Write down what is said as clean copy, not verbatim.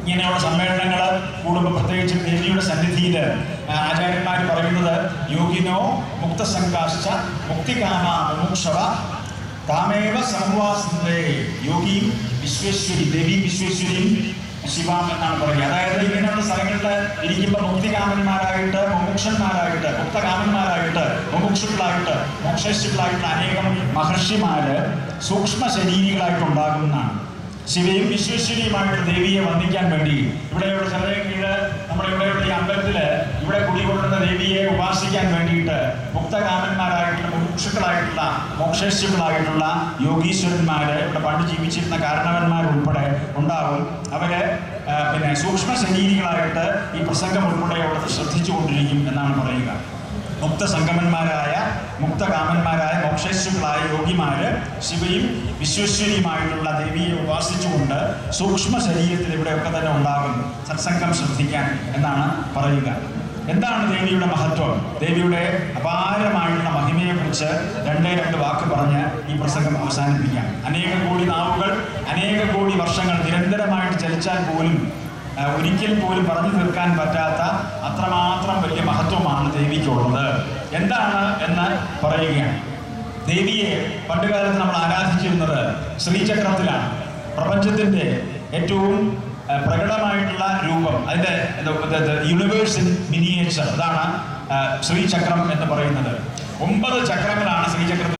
ഇങ്ങനെയുള്ള സമ്മേളനങ്ങൾ കൂടുമ്പോൾ പ്രത്യേകിച്ച് ദേവിയുടെ സന്നിധിയിൽ ആചാര്യന്മാർ പറയുന്നത് യോഗിനോ മുക്തസംഘാശ്ച മുക്തികാമ മുമുക്ഷവ താമേവ സമവാസത്തെ യോഗിയും വിശ്വേശ്വരി ദേവി വിശ്വേശ്വരിയും ശിവാം എന്നാണ് പറയുക. അതായത് ഇങ്ങനെയുള്ള സ്ഥലങ്ങളിൽ ഇരിക്കുമ്പോൾ മുക്തികാമന്മാരായിട്ട് മുമുക്ഷന്മാരായിട്ട് മുക്തകാമന്മാരായിട്ട് മുമുക്ഷുക്കളായിട്ട് മോക്ഷേശ്വരായിട്ടുള്ള അനേകം മഹർഷിമാര് സൂക്ഷ്മ ശരീരികളായിട്ടുണ്ടാകുന്നതാണ്. ശിവയും വിശ്വേശ്വരിയുമായിട്ട് ദേവിയെ വന്ദിക്കാൻ വേണ്ടി ഇവിടെയുള്ള ചെറിയ കീഴ് നമ്മുടെ ഇവിടെയുള്ള ഈ അമ്പലത്തിൽ ഇവിടെ കുടികൊള്ളുന്ന ദേവിയെ ഉപാസിക്കാൻ വേണ്ടിയിട്ട് മുക്തകാമന്മാരായിട്ടുള്ള മുമുക്ഷുക്കളായിട്ടുള്ള മോക്ഷേശ്വരായിട്ടുള്ള യോഗീശ്വരന്മാര് ഇവിടെ പണ്ട് ജീവിച്ചിരുന്ന കാരണവന്മാരുൾപ്പെടെ ഉണ്ടാവും. അവര് പിന്നെ സൂക്ഷ്മ ശരീരികളായിട്ട് ഈ പ്രസംഗം ഉൾപ്പെടെയുള്ളത് ശ്രദ്ധിച്ചുകൊണ്ടിരിക്കും എന്നാണ് പറയുക. മുക്തസംഗമന്മാരായ മുക്തകാമന്മാരായ മോക്ഷേശ്വരായ യോഗിമാര് ശിവയും വിശ്വേശ്വരിയുമായിട്ടുള്ള ദേവിയെ ഉപാസിച്ചുകൊണ്ട് സൂക്ഷ്മ ശരീരത്തിൽ ഇവിടെയൊക്കെ തന്നെ ഉണ്ടാകും സത്സംഗം ശ്രദ്ധിക്കാൻ എന്നാണ് പറയുക. എന്താണ് ദേവിയുടെ മഹത്വം? ദേവിയുടെ അപാരമായിട്ടുള്ള മഹിമയെക്കുറിച്ച് രണ്ട് വാക്ക് പറഞ്ഞ് ഈ പ്രസംഗം അവസാനിപ്പിക്കാം. അനേക കോടി നാവുകൾ അനേക കോടി വർഷങ്ങൾ നിരന്തരമായിട്ട് ചലിച്ചാൽ പോലും ഒരിക്കൽ പോലും പറഞ്ഞു തീർക്കാൻ പറ്റാത്ത അത്രമാത്രം വലിയ മഹത്വമാണ് ദേവിക്കുള്ളത്. എന്താണ് എന്ന് പറയുകയാണ്. ദേവിയെ പണ്ടുകാലത്ത് നമ്മൾ ആരാധിച്ചിരുന്നത് ശ്രീചക്രത്തിലാണ്. പ്രപഞ്ചത്തിൻ്റെ ഏറ്റവും പ്രകടമായിട്ടുള്ള രൂപം, അതിൻ്റെ യൂണിവേഴ്സ് ഇൻ മിനിയേച്ചർ, അതാണ് ശ്രീചക്രം എന്ന് പറയുന്നത്. 9 ചക്രങ്ങളാണ് ശ്രീചക്രത്തിൽ.